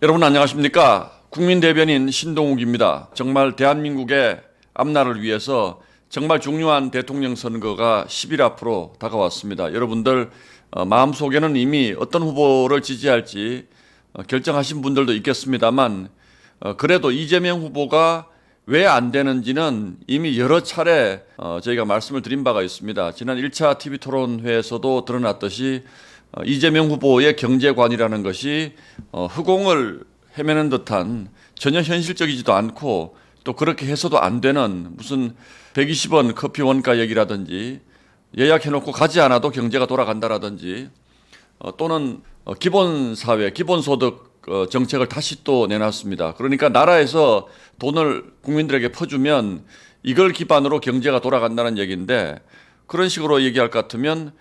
여러분 안녕하십니까? 국민 대변인 신동욱입니다. 정말 대한민국의 앞날을 위해서 정말 중요한 대통령 선거가 10일 앞으로 다가왔습니다. 여러분들 마음속에는 이미 어떤 후보를 지지할지 결정하신 분들도 있겠습니다만 그래도 이재명 후보가 왜 안 되는지는 이미 여러 차례 저희가 말씀을 드린 바가 있습니다. 지난 1차 TV토론회에서도 드러났듯이 이재명 후보의 경제관이라는 것이 허공을 헤매는 듯한 전혀 현실적이지도 않고 또 그렇게 해서도 안 되는 무슨 120원 커피 원가 얘기라든지 예약해놓고 가지 않아도 경제가 돌아간다라든지 또는 기본사회, 기본소득 정책을 다시 또 내놨습니다. 그러니까 나라에서 돈을 국민들에게 퍼주면 이걸 기반으로 경제가 돌아간다는 얘기인데 그런 식으로 얘기할 것 같으면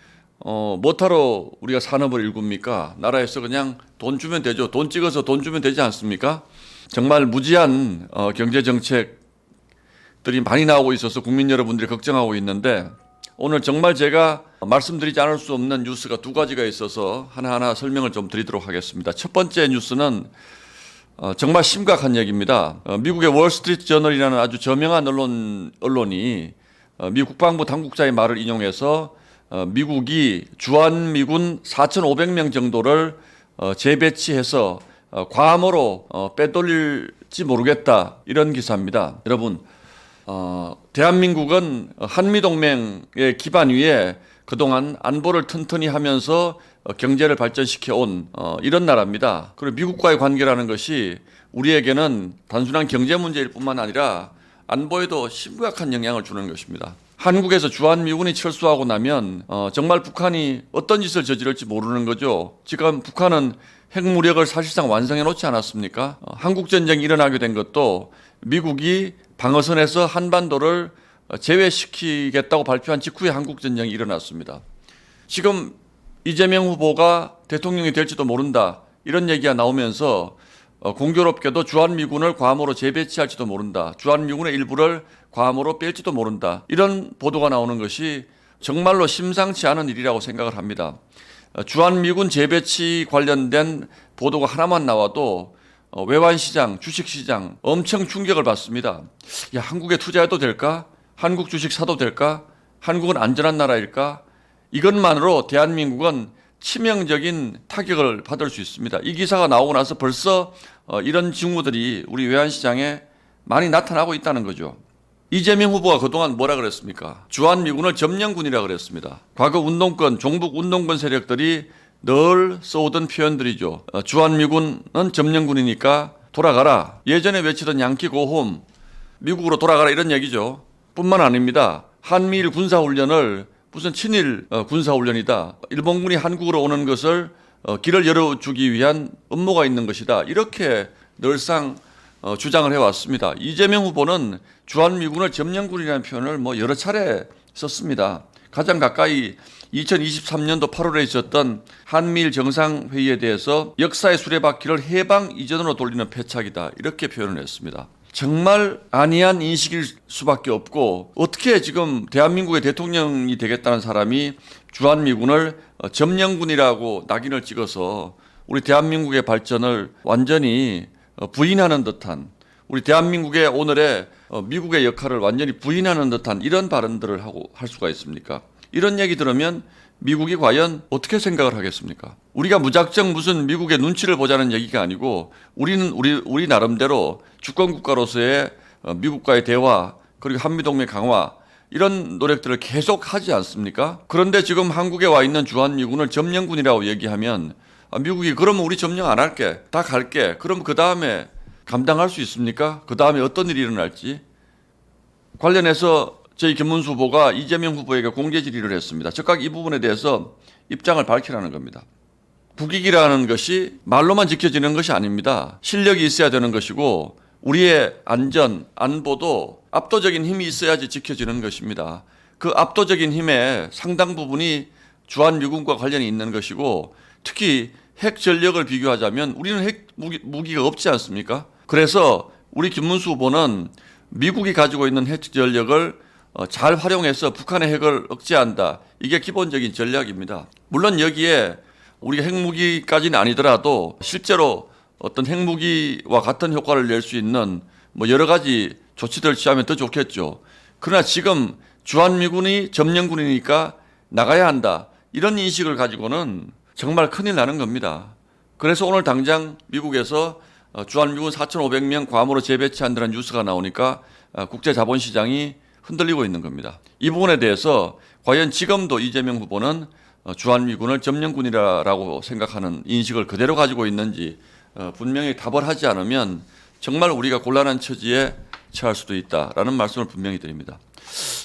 뭐하러 우리가 산업을 일굽니까? 나라에서 그냥 돈 주면 되죠. 돈 찍어서 돈 주면 되지 않습니까? 정말 무지한 경제 정책들이 많이 나오고 있어서 국민 여러분들이 걱정하고 있는데 오늘 정말 제가 말씀드리지 않을 수 없는 뉴스가 두 가지가 있어서 하나하나 설명을 좀 드리도록 하겠습니다. 첫 번째 뉴스는 정말 심각한 얘기입니다. 미국의 월스트리트 저널이라는 아주 저명한 언론이 미 국방부 당국자의 말을 인용해서 미국이 주한미군 4,500명 정도를 재배치해서 괌으로 빼돌릴지 모르겠다 이런 기사입니다. 여러분 대한민국은 한미동맹의 기반 위에 그동안 안보를 튼튼히 하면서 경제를 발전시켜 온 이런 나라입니다. 그리고 미국과의 관계라는 것이 우리에게는 단순한 경제 문제일 뿐만 아니라 안보에도 심각한 영향을 주는 것입니다. 한국에서 주한미군이 철수하고 나면 정말 북한이 어떤 짓을 저지를지 모르는 거죠. 지금 북한은 핵무력을 사실상 완성해 놓지 않았습니까? 한국전쟁이 일어나게 된 것도 미국이 방어선에서 한반도를 제외시키겠다고 발표한 직후에 한국전쟁이 일어났습니다. 지금 이재명 후보가 대통령이 될지도 모른다 이런 얘기가 나오면서 공교롭게도 주한미군을 괌으로 재배치할지도 모른다. 주한미군의 일부를 괌으로 뺄지도 모른다. 이런 보도가 나오는 것이 정말로 심상치 않은 일이라고 생각을 합니다. 주한미군 재배치 관련된 보도가 하나만 나와도 외환시장, 주식시장 엄청 충격을 받습니다. 야, 한국에 투자해도 될까? 한국 주식 사도 될까? 한국은 안전한 나라일까? 이것만으로 대한민국은 치명적인 타격을 받을 수 있습니다. 이 기사가 나오고 나서 벌써 이런 징후들이 우리 외환시장에 많이 나타나고 있다는 거죠. 이재명 후보가 그동안 뭐라 그랬습니까? 주한미군을 점령군이라 그랬습니다. 과거 운동권, 종북 운동권 세력들이 늘 써오던 표현들이죠. 주한미군은 점령군이니까 돌아가라. 예전에 외치던 양키 고홈, 미국으로 돌아가라 이런 얘기죠. 뿐만 아닙니다. 한미일 군사훈련을 무슨 친일 군사훈련이다. 일본군이 한국으로 오는 것을 길을 열어주기 위한 음모가 있는 것이다. 이렇게 늘상 주장을 해왔습니다. 이재명 후보는 주한미군을 점령군이라는 표현을 여러 차례 썼습니다. 가장 가까이 2023년도 8월에 있었던 한미일 정상회의에 대해서 역사의 수레바퀴를 해방 이전으로 돌리는 패착이다. 이렇게 표현을 했습니다. 정말 안이한 인식일 수밖에 없고 어떻게 지금 대한민국의 대통령이 되겠다는 사람이 주한미군을 점령군이라고 낙인을 찍어서 우리 대한민국의 발전을 완전히 부인하는 듯한 우리 대한민국의 오늘의 미국의 역할을 완전히 부인하는 듯한 이런 발언들을 할 수가 있습니까? 이런 얘기 들으면 미국이 과연 어떻게 생각을 하겠습니까? 우리가 무작정 무슨 미국의 눈치를 보자는 얘기가 아니고 우리는 우리 나름대로 주권국가로서의 미국과의 대화 그리고 한미동맹 강화 이런 노력들을 계속 하지 않습니까? 그런데 지금 한국에 와 있는 주한미군을 점령군이라고 얘기하면 미국이 그러면 우리 점령 안 할게 다 갈게 그럼 그 다음에 감당할 수 있습니까? 그 다음에 어떤 일이 일어날지 관련해서 저희 김문수 후보가 이재명 후보에게 공개 질의를 했습니다. 즉각 이 부분에 대해서 입장을 밝히라는 겁니다. 국익이라는 것이 말로만 지켜지는 것이 아닙니다. 실력이 있어야 되는 것이고 우리의 안전, 안보도 압도적인 힘이 있어야지 지켜지는 것입니다. 그 압도적인 힘의 상당 부분이 주한미군과 관련이 있는 것이고 특히 핵 전력을 비교하자면 우리는 핵 무기가 없지 않습니까? 그래서 우리 김문수 후보는 미국이 가지고 있는 핵 전력을 잘 활용해서 북한의 핵을 억제한다. 이게 기본적인 전략입니다. 물론 여기에 우리가 핵무기까지는 아니더라도 실제로 어떤 핵무기와 같은 효과를 낼 수 있는 뭐 여러 가지 조치들을 취하면 더 좋겠죠. 그러나 지금 주한미군이 점령군이니까 나가야 한다. 이런 인식을 가지고는 정말 큰일 나는 겁니다. 그래서 오늘 당장 미국에서 주한미군 4,500명 괌으로 재배치한다는 뉴스가 나오니까 국제자본시장이 흔들리고 있는 겁니다. 이 부분에 대해서 과연 지금도 이재명 후보는 주한미군을 점령군이라고 생각하는 인식을 그대로 가지고 있는지 분명히 답을 하지 않으면 정말 우리가 곤란한 처지에 처할 수도 있다라는 말씀을 분명히 드립니다.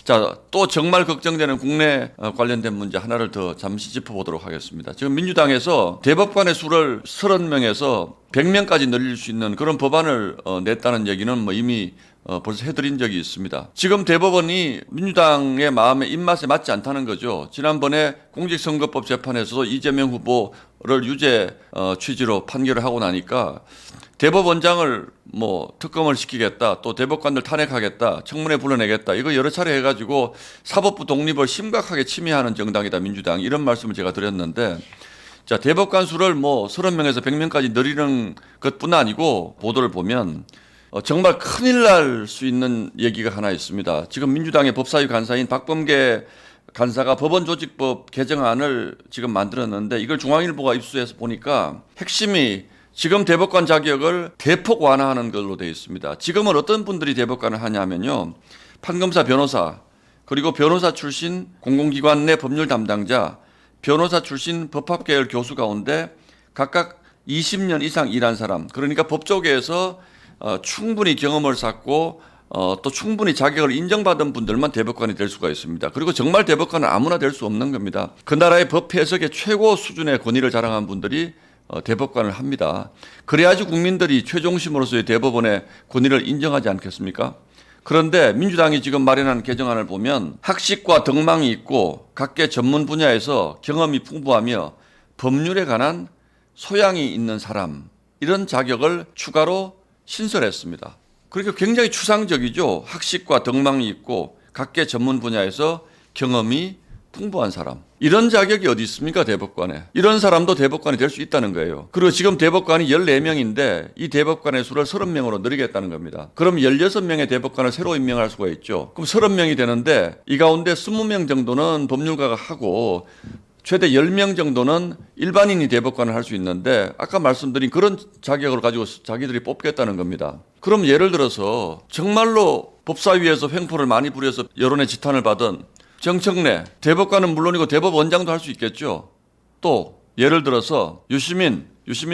자, 또 정말 걱정되는 국내 관련된 문제 하나를 더 잠시 짚어보도록 하겠습니다. 지금 민주당에서 대법관의 수를 30명에서 100명까지 늘릴 수 있는 그런 법안을 냈다는 얘기는 뭐 이미 벌써 해드린 적이 있습니다. 지금 대법원이 민주당의 마음에 입맛에 맞지 않다는 거죠. 지난번에 공직선거법 재판에서도 이재명 후보를 유죄 취지로 판결을 하고 나니까 대법원장을 뭐 특검을 시키겠다, 또 대법관들 탄핵하겠다, 청문회 불러내겠다, 이거 여러 차례 해가지고 사법부 독립을 심각하게 침해하는 정당이다 민주당, 이런 말씀을 제가 드렸는데, 자, 대법관 수를 뭐 30명에서 100명까지 늘리는 것뿐 아니고 보도를 보면 정말 큰일 날 수 있는 얘기가 하나 있습니다. 지금 민주당의 법사위 간사인 박범계 간사가 법원조직법 개정안을 지금 만들었는데, 이걸 중앙일보가 입수해서 보니까 핵심이 지금 대법관 자격을 대폭 완화하는 걸로 되어 있습니다. 지금은 어떤 분들이 대법관을 하냐면요, 판검사 변호사, 그리고 변호사 출신 공공기관 내 법률 담당자, 변호사 출신 법학계열 교수 가운데 각각 20년 이상 일한 사람, 그러니까 법조계에서 충분히 경험을 쌓고 또 충분히 자격을 인정받은 분들만 대법관이 될 수가 있습니다. 그리고 정말 대법관은 아무나 될 수 없는 겁니다. 그 나라의 법 해석의 최고 수준의 권위를 자랑한 분들이 대법관을 합니다. 그래야지 국민들이 최종심으로서의 대법원의 권위를 인정하지 않겠습니까? 그런데 민주당이 지금 마련한 개정안을 보면 학식과 덕망이 있고 각계 전문 분야에서 경험이 풍부하며 법률에 관한 소양이 있는 사람, 이런 자격을 추가로 신설했습니다. 그러니까 굉장히 추상적이죠. 학식과 덕망이 있고 각계 전문 분야에서 경험이 풍부한 사람. 이런 자격이 어디 있습니까, 대법관에? 이런 사람도 대법관이 될 수 있다는 거예요. 그리고 지금 대법관이 14명인데 이 대법관의 수를 30명으로 늘리겠다는 겁니다. 그럼 16명의 대법관을 새로 임명할 수가 있죠. 그럼 30명이 되는데 이 가운데 20명 정도는 법률가가 하고 최대 10명 정도는 일반인이 대법관을 할 수 있는데, 아까 말씀드린 그런 자격을 가지고 자기들이 뽑겠다는 겁니다. 그럼 예를 들어서 정말로 법사위에서 횡포를 많이 부려서 여론의 지탄을 받은 정청래, 대법관은 물론이고 대법원장도 할 수 있겠죠. 또 예를 들어서 유시민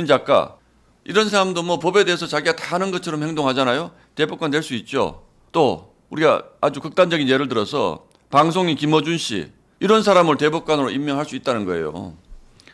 작가, 이런 사람도 뭐 법에 대해서 자기가 다 아는 것처럼 행동하잖아요. 대법관 될 수 있죠. 또 우리가 아주 극단적인 예를 들어서 방송인 김어준 씨, 이런 사람을 대법관으로 임명할 수 있다는 거예요.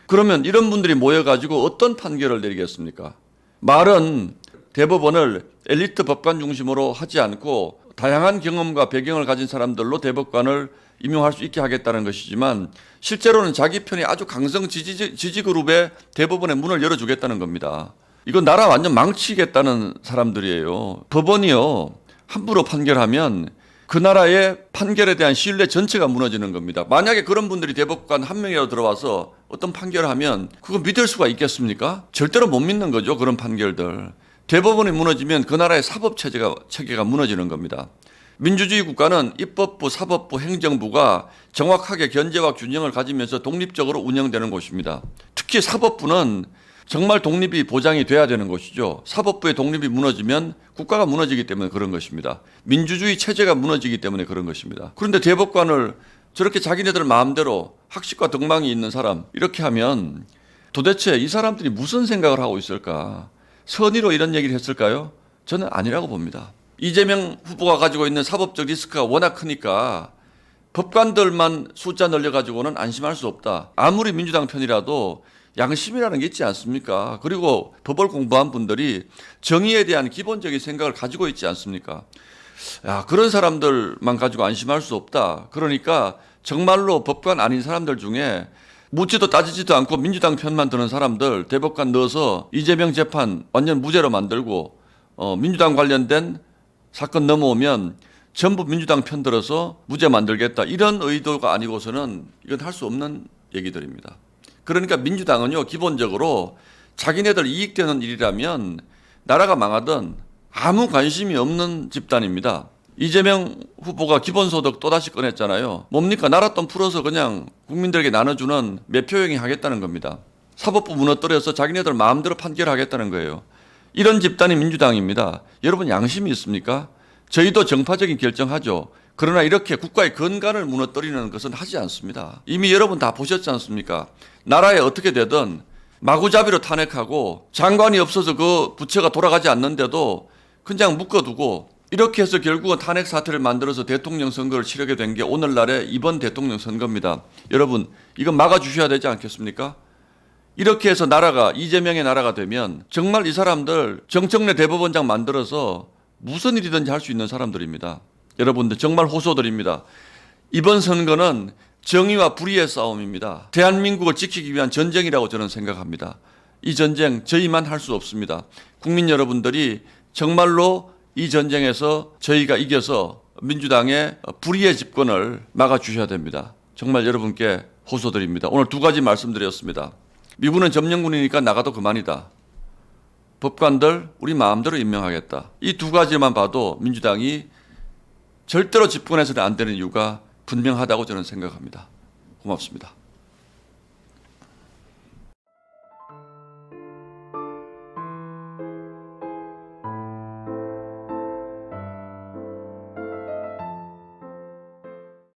그러면 이런 분들이 모여가지고 어떤 판결을 내리겠습니까? 말은 대법원을 엘리트 법관 중심으로 하지 않고 다양한 경험과 배경을 가진 사람들로 대법관을 임용할 수 있게 하겠다는 것이지만, 실제로는 자기 편이 아주 강성 지지 그룹의 대법원의 문을 열어주겠다는 겁니다. 이건 나라 완전 망치겠다는 사람들이에요. 법원이요, 함부로 판결하면 그 나라의 판결에 대한 신뢰 전체가 무너지는 겁니다. 만약에 그런 분들이 대법관 한 명이라도 들어와서 어떤 판결을 하면 그거 믿을 수가 있겠습니까? 절대로 못 믿는 거죠, 그런 판결들. 대법원이 무너지면 그 나라의 사법 체계가 무너지는 겁니다. 민주주의 국가는 입법부, 사법부, 행정부가 정확하게 견제와 균형을 가지면서 독립적으로 운영되는 곳입니다. 특히 사법부는 정말 독립이 보장이 돼야 되는 것이죠. 사법부의 독립이 무너지면 국가가 무너지기 때문에 그런 것입니다. 민주주의 체제가 무너지기 때문에 그런 것입니다. 그런데 대법관을 저렇게 자기네들 마음대로 학식과 덕망이 있는 사람 이렇게 하면 도대체 이 사람들이 무슨 생각을 하고 있을까? 선의로 이런 얘기를 했을까요? 저는 아니라고 봅니다. 이재명 후보가 가지고 있는 사법적 리스크가 워낙 크니까 법관들만 숫자 늘려가지고는 안심할 수 없다. 아무리 민주당 편이라도 양심이라는 게 있지 않습니까? 그리고 법을 공부한 분들이 정의에 대한 기본적인 생각을 가지고 있지 않습니까? 야, 그런 사람들만 가지고 안심할 수 없다. 그러니까 정말로 법관 아닌 사람들 중에 묻지도 따지지도 않고 민주당 편만 드는 사람들 대법관 넣어서 이재명 재판 완전 무죄로 만들고 민주당 관련된 사건 넘어오면 전부 민주당 편 들어서 무죄 만들겠다. 이런 의도가 아니고서는 이건 할 수 없는 얘기들입니다. 그러니까 민주당은요, 기본적으로 자기네들 이익되는 일이라면 나라가 망하든 아무 관심이 없는 집단입니다. 이재명 후보가 기본소득 또다시 꺼냈잖아요. 뭡니까? 나라 돈 풀어서 그냥 국민들에게 나눠주는 매표행위 하겠다는 겁니다. 사법부 무너뜨려서 자기네들 마음대로 판결하겠다는 거예요. 이런 집단이 민주당입니다. 여러분 양심이 있습니까? 저희도 정파적인 결정하죠. 그러나 이렇게 국가의根幹을 무너뜨리는 것은 하지 않습니다. 이미 여러분 다 보셨지 않습니까? 나라에 어떻게 되든 마구잡이로 탄핵하고 장관이 없어서 그 부처가 돌아가지 않는데도 그냥 묶어두고 이렇게 해서 결국은 탄핵 사태를 만들어서 대통령 선거를 치르게 된 게 오늘날의 이번 대통령 선거입니다. 여러분 이거 막아주셔야 되지 않겠습니까? 이렇게 해서 나라가 이재명의 나라가 되면 정말 이 사람들 정청래 대법원장 만들어서 무슨 일이든지 할 수 있는 사람들입니다. 여러분들 정말 호소드립니다. 이번 선거는 정의와 불의의 싸움입니다. 대한민국을 지키기 위한 전쟁이라고 저는 생각합니다. 이 전쟁 저희만 할 수 없습니다. 국민 여러분들이 정말로 이 전쟁에서 저희가 이겨서 민주당의 불의의 집권을 막아주셔야 됩니다. 정말 여러분께 호소드립니다. 오늘 두 가지 말씀드렸습니다. 미군은 점령군이니까 나가도 그만이다. 법관들 우리 마음대로 임명하겠다. 이 두 가지만 봐도 민주당이 절대로 집권해서는 안 되는 이유가 분명하다고 저는 생각합니다. 고맙습니다.